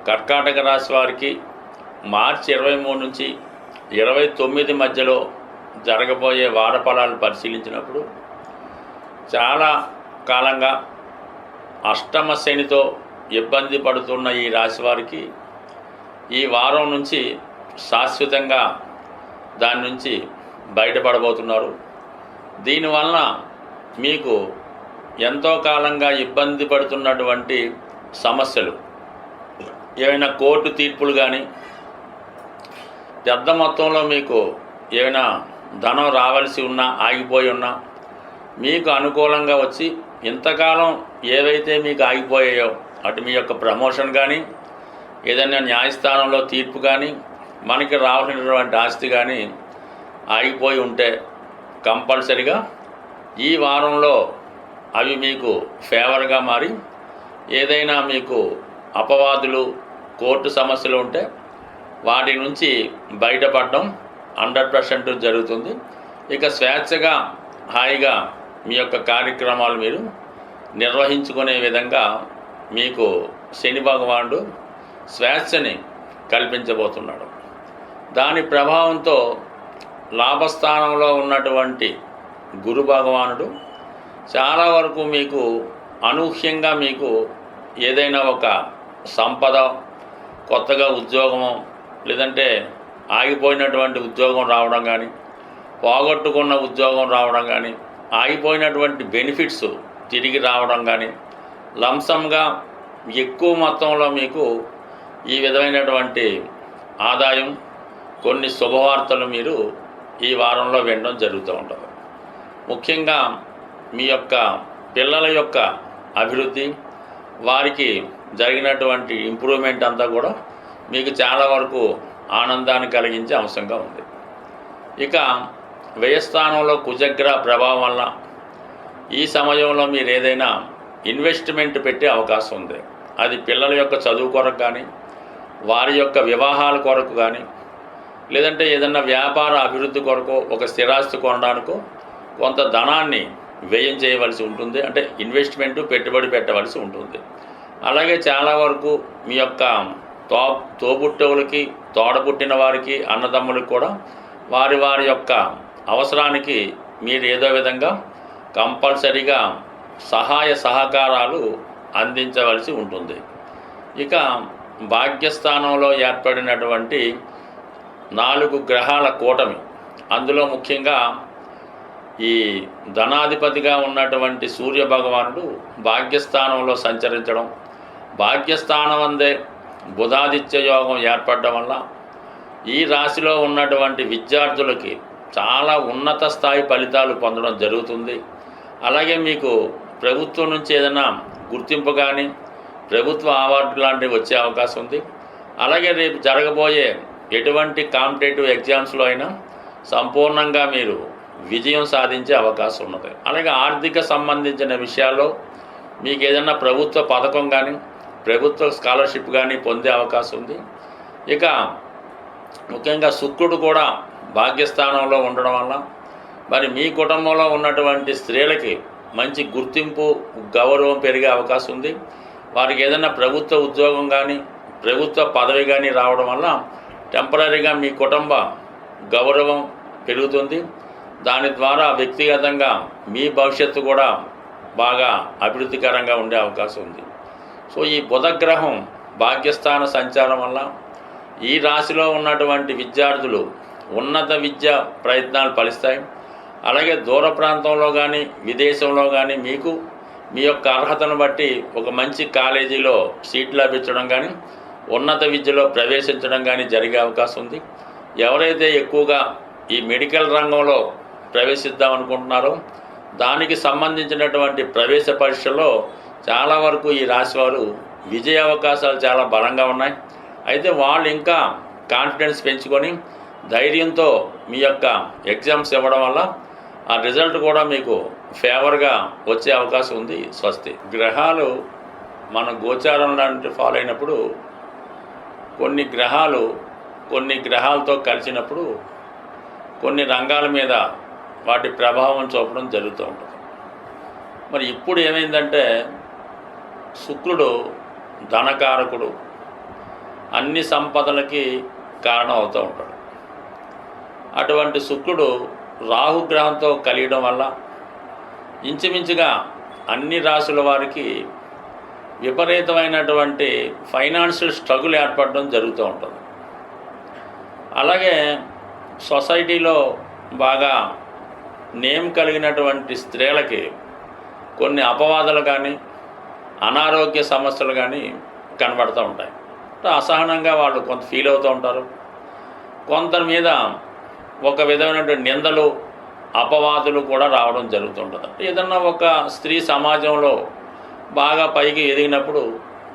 కర్కాటక రాశి వారికి మార్చి 23 నుంచి 29 మధ్యలో జరగబోయే వార ఫలాలు పరిశీలించినప్పుడు చాలా కాలంగా అష్టమ శనితో ఇబ్బంది పడుతున్న ఈ రాశి వారికి ఈ వారం నుంచి శాశ్వతంగా దాని నుంచి బయటపడబోతున్నారు. దీనివలన మీకు ఎంతో కాలంగా ఇబ్బంది పడుతున్నటువంటి సమస్యలు, ఏమైనా కోర్టు తీర్పులు కానీ, పెద్ద మొత్తంలో మీకు ఏమైనా ధనం రావాల్సి ఉన్నా ఆగిపోయి ఉన్నా మీకు అనుకూలంగా వచ్చి ఇంతకాలం ఏవైతే మీకు ఆగిపోయాయో అటు మీ యొక్క ప్రమోషన్ కానీ, ఏదైనా న్యాయస్థానంలో తీర్పు కానీ, మనకి రావాల్సినటువంటి ఆస్తి కానీ ఆగిపోయి ఉంటే కంపల్సరిగా ఈ వారంలో అవి మీకు ఫేవర్గా మారి ఏదైనా మీకు అపవాదులు కోర్టు సమస్యలు ఉంటే వాటి నుంచి బయటపడడం 100% జరుగుతుంది. ఇక స్వేచ్ఛగా హాయిగా మీ యొక్క కార్యక్రమాలు మీరు నిర్వహించుకునే విధంగా మీకు శని భగవానుడు స్వేచ్ఛని కల్పించబోతున్నాడు. దాని ప్రభావంతో లాభస్థానంలో ఉన్నటువంటి గురు భగవానుడు చాలా వరకు మీకు అనూహ్యంగా మీకు ఏదైనా ఒక సంపద, కొత్తగా ఉద్యోగము, లేదంటే ఆగిపోయినటువంటి ఉద్యోగం రావడం కానీ, పోగొట్టుకున్న ఉద్యోగం రావడం కానీ, ఆగిపోయినటువంటి బెనిఫిట్స్ తిరిగి రావడం కానీ, లంసంగా ఎక్కువ మొత్తంలో మీకు ఈ విధమైనటువంటి ఆదాయం, కొన్ని శుభవార్తలు మీరు ఈ వారంలో వినడం జరుగుతూ ఉంటుంది. ముఖ్యంగా మీ యొక్క పిల్లల యొక్క అభివృద్ధి, వారికి జరిగినటువంటి ఇంప్రూవ్మెంట్ అంతా కూడా మీకు చాలా వరకు ఆనందాన్ని కలిగించే అంశంగా ఉంది. ఇక వ్యయస్థానంలో కుజగ్రహ ప్రభావం వల్ల ఈ సమయంలో మీరు ఏదైనా ఇన్వెస్ట్మెంట్ పెట్టే అవకాశం ఉంది. అది పిల్లల యొక్క చదువు కొరకు కానీ, వారి యొక్క వివాహాల కొరకు కానీ, లేదంటే ఏదైనా వ్యాపార అభివృద్ధి కొరకు ఒక స్థిరాస్తి కొనడానికో కొంత ధనాన్ని వ్యయం చేయవలసి ఉంటుంది. అంటే ఇన్వెస్ట్మెంటు, పెట్టుబడి పెట్టవలసి ఉంటుంది. అలాగే చాలా వరకు మీ యొక్క తోబుట్టువులకి, తోడబుట్టిన వారికి, అన్నదమ్ములకి కూడా వారి వారి యొక్క అవసరానికి మీరు ఏదో విధంగా కంపల్సరీగా సహాయ సహకారాలు అందించవలసి ఉంటుంది. ఇక భాగ్యస్థానంలో ఏర్పడినటువంటి 4 గ్రహాల కూటమి, అందులో ముఖ్యంగా ఈ ధనాధిపతిగా ఉన్నటువంటి సూర్య భగవానుడు భాగ్యస్థానంలో సంచరించడం, భాగ్యస్థానం అందే బుధాదిత్య యోగం ఏర్పడడం వల్ల ఈ రాశిలో ఉన్నటువంటి విద్యార్థులకి చాలా ఉన్నత స్థాయి ఫలితాలు పొందడం జరుగుతుంది. అలాగే మీకు ప్రభుత్వం నుంచి ఏదైనా గుర్తింపు కానీ, ప్రభుత్వ అవార్డు లాంటివి వచ్చే అవకాశం ఉంది. అలాగే రేపు జరగబోయే ఎటువంటి కాంపిటేటివ్ ఎగ్జామ్స్లో అయినా సంపూర్ణంగా మీరు విజయం సాధించే అవకాశం ఉన్నది. అలాగే ఆర్థిక సంబంధించిన విషయాల్లో మీకు ఏదైనా ప్రభుత్వ పథకం కానీ, ప్రభుత్వ స్కాలర్షిప్ కానీ పొందే అవకాశం ఉంది. ఇక ముఖ్యంగా శుక్రుడు కూడా భాగ్యస్థానంలో ఉండడం వల్ల మరి మీ కుటుంబంలో ఉన్నటువంటి స్త్రీలకి మంచి గుర్తింపు, గౌరవం పెరిగే అవకాశం ఉంది. వారికి ఏదైనా ప్రభుత్వ ఉద్యోగం కానీ, ప్రభుత్వ పదవి కానీ రావడం వల్ల టెంపరీగా మీ కుటుంబ గౌరవం పెరుగుతుంది. దాని ద్వారా వ్యక్తిగతంగా మీ భవిష్యత్తు కూడా బాగా అభివృద్ధికరంగా ఉండే అవకాశం ఉంది. సో ఈ బుధగ్రహం భాగ్యస్థాన సంచారం వల్ల ఈ రాశిలో ఉన్నటువంటి విద్యార్థులు ఉన్నత విద్య ప్రయత్నాలు ఫలిస్తాయి. అలాగే దూర ప్రాంతంలో కానీ, విదేశంలో కానీ మీకు మీ యొక్క అర్హతను బట్టి ఒక మంచి కాలేజీలో సీట్లు లభించడం కానీ, ఉన్నత విద్యలో ప్రవేశించడం కానీ జరిగే అవకాశం ఉంది. ఎవరైతే ఎక్కువగా ఈ మెడికల్ రంగంలో ప్రవేశిద్దాం అనుకుంటున్నారో దానికి సంబంధించినటువంటి ప్రవేశ పరీక్షల్లో చాలా వరకు ఈ రాశివారు విజయ అవకాశాలు చాలా బలంగా ఉన్నాయి. అయితే వాళ్ళు ఇంకా కాన్ఫిడెన్స్ పెంచుకొని ధైర్యంతో మీ యొక్క ఎగ్జామ్స్ ఇవ్వడం వల్ల ఆ రిజల్ట్ కూడా మీకు ఫేవర్గా వచ్చే అవకాశం ఉంది. స్వస్తి. గ్రహాలు మన గోచారం లాంటి ఫాలో అయినప్పుడు కొన్ని గ్రహాలతో కలిసినప్పుడు కొన్ని రంగాల మీద వాటి ప్రభావం చూపడం జరుగుతూ ఉంటుంది. మరి ఇప్పుడు ఏమైందంటే శుక్రుడు ధనకారకుడు, అన్ని సంపదలకి కారణం అవుతూ ఉంటాడు. అటువంటి శుక్రుడు రాహుగ్రహంతో కలియడం వల్ల ఇంచుమించుగా అన్ని రాశుల వారికి విపరీతమైనటువంటి ఫైనాన్షియల్ స్ట్రగుల్ ఏర్పడడం జరుగుతూ ఉంటుంది. అలాగే సొసైటీలో బాగా నేమ్ కలిగినటువంటి స్త్రీలకి కొన్ని అపవాదాలు కానీ అనారోగ్య సమస్యలు కానీ కనబడుతూ ఉంటాయి. అసహనంగా వాళ్ళు కొంత ఫీల్ అవుతూ ఉంటారు. కొందరి మీద ఒక విధమైనటువంటి నిందలు అపవాదులు కూడా రావడం జరుగుతుంటుంది. ఏదన్నా ఒక స్త్రీ సమాజంలో బాగా పైకి ఎదిగినప్పుడు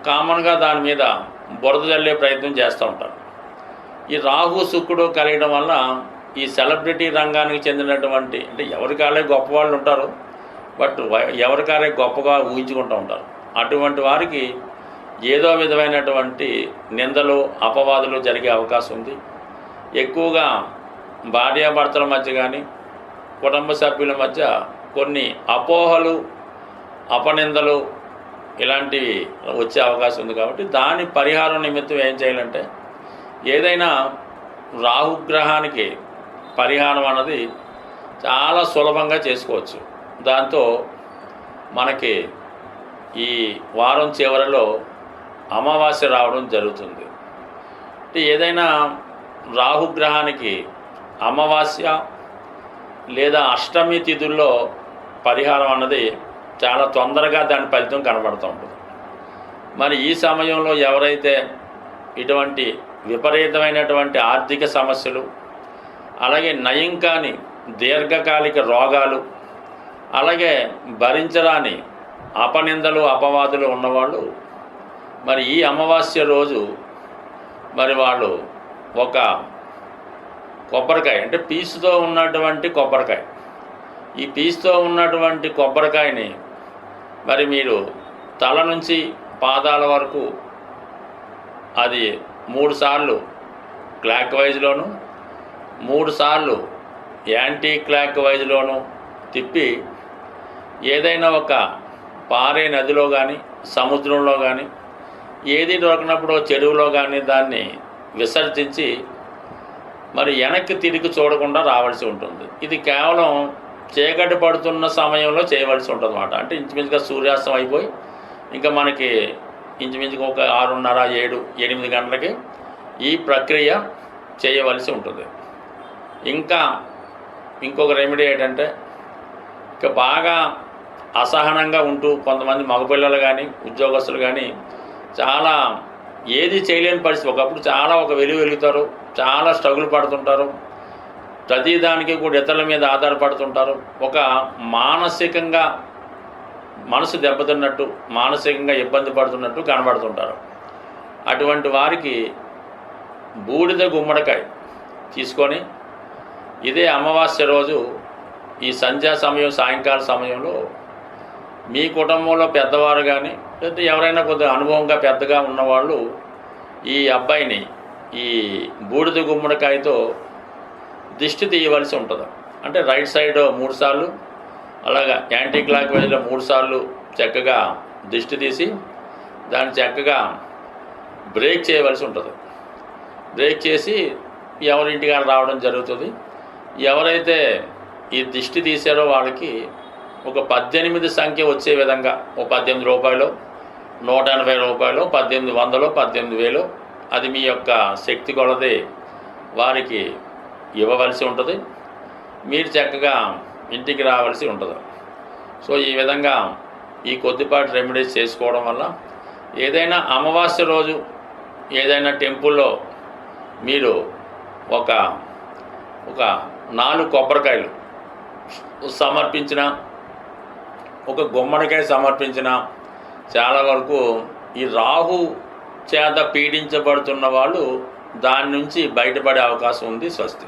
కామన్గా దాని మీద బురద జల్లే ప్రయత్నం చేస్తూ ఉంటారు. ఈ రాహు శుక్రుడు కలిగడం వల్ల ఈ సెలబ్రిటీ రంగానికి చెందినటువంటి అంటే ఎవరికాలే గొప్పవాళ్ళు ఉంటారు, బట్ ఎవరికాలే గొప్పగా ఊహించుకుంటూ ఉంటారు. అటువంటి వారికి ఏదో విధమైనటువంటి నిందలు అపవాదులు జరిగే అవకాశం ఉంది. ఎక్కువగా భార్యాభర్తల మధ్య కానీ కుటుంబ సభ్యుల మధ్య కొన్ని అపోహలు అపనిందలు ఇలాంటివి వచ్చే అవకాశం ఉంది. కాబట్టి దాని పరిహారం నిమిత్తం ఏం చేయాలంటే ఏదైనా రాహుగ్రహానికి పరిహారం అన్నది చాలా సులభంగా చేసుకోవచ్చు. దాంతో మనకి ఈ వారం చివరిలో అమావాస్య రావడం జరుగుతుంది. అంటే ఏదైనా రాహుగ్రహానికి అమావాస్య లేదా అష్టమి తిథుల్లో పరిహారం అన్నది చాలా తొందరగా దాని ఫలితం కనబడుతూ ఉంటుంది. మరి ఈ సమయంలో ఎవరైతే ఇటువంటి విపరీతమైనటువంటి ఆర్థిక సమస్యలు, అలాగే నయం కాని దీర్ఘకాలిక రోగాలు, అలాగే భరించరాని అపనిందలు అపవాదులు ఉన్నవాళ్ళు మరి ఈ అమావాస్య రోజు మరి వాళ్ళు ఒక కొబ్బరికాయ అంటే పీసుతో ఉన్నటువంటి కొబ్బరికాయ, ఈ పీసుతో ఉన్నటువంటి కొబ్బరికాయని మరి మీరు తల నుంచి పాదాల వరకు అది 3 సార్లు క్లాక్ వైజ్లోను 3 సార్లు యాంటీ క్లాక్ వైజ్లోను తిప్పి ఏదైనా ఒక పారే నదిలో కానీ సముద్రంలో కానీ ఏది దొరికినప్పుడు చెరువులో కానీ దాన్ని విసర్జించి మరి వెనక్కి తిరిగి చూడకుండా రావాల్సి ఉంటుంది. ఇది కేవలం చీకటి పడుతున్న సమయంలో చేయవలసి ఉంటుంది అన్నమాట. అంటే ఇంచుమించుగా సూర్యాస్తం అయిపోయి ఇంకా మనకి ఇంచుమించుగా ఒక 6:30, 7, 8 గంటలకి ఈ ప్రక్రియ చేయవలసి ఉంటుంది. ఇంకా ఇంకొక రెమెడీ ఏంటంటే ఇక బాగా అసహనంగా ఉంటూ కొంతమంది మగపిల్లలు కానీ ఉద్యోగస్తులు కానీ చాలా ఏది చేయలేని పరిస్థితి, ఒకప్పుడు చాలా ఒక వెలుగుతారు, చాలా స్ట్రగుల్ పడుతుంటారు, ప్రతిదానికి కూడా ఇతరుల మీద ఆధారపడుతుంటారు, ఒక మానసికంగా మనసు దెబ్బతిన్నట్టు మానసికంగా ఇబ్బంది పడుతున్నట్టు కనబడుతుంటారు. అటువంటి వారికి బూడిద గుమ్మడికాయ తీసుకొని ఇదే అమావాస్య రోజు ఈ సంధ్యా సమయం సాయంకాల సమయంలో మీ కుటుంబంలో పెద్దవారు కానీ లేదా ఎవరైనా కొద్దిగా అనుభవంగా పెద్దగా ఉన్నవాళ్ళు ఈ అబ్బాయిని ఈ బూడిద గుమ్మడికాయతో దిష్టి తీయవలసి ఉంటుంది. అంటే రైట్ సైడ్ 3 సార్లు అలాగా యాంటీ క్లాక్ వైజ్లో 3 సార్లు చక్కగా దిష్టి తీసి దాన్ని చక్కగా బ్రేక్ చేయవలసి ఉంటుంది. బ్రేక్ చేసి ఎవరింటికి రావడం జరుగుతుంది. ఎవరైతే ఈ దిష్టి తీసారో వాళ్ళకి ఒక 18 సంఖ్య వచ్చే విధంగా ఓ 18 రూపాయలు, 180 రూపాయలు, 1800, 18,000 అది మీ యొక్క శక్తి కొలది వారికి ఇవ్వవలసి ఉంటుంది. మీరు చక్కగా ఇంటికి రావాల్సి ఉంటుంది. సో ఈ విధంగా ఈ కొద్దిపాటి రెమెడీస్ చేసుకోవడం వల్ల ఏదైనా అమావాస్య రోజు ఏదైనా టెంపుల్లో మీరు ఒక 4 కొబ్బరికాయలు సమర్పించిన, ఒక గుమ్మడికాయ సమర్పించిన చాలా వరకు ఈ రాహు చేత పీడించబడుతున్న వాళ్ళు దాని నుంచి బయటపడే అవకాశం ఉంది. స్వస్తి.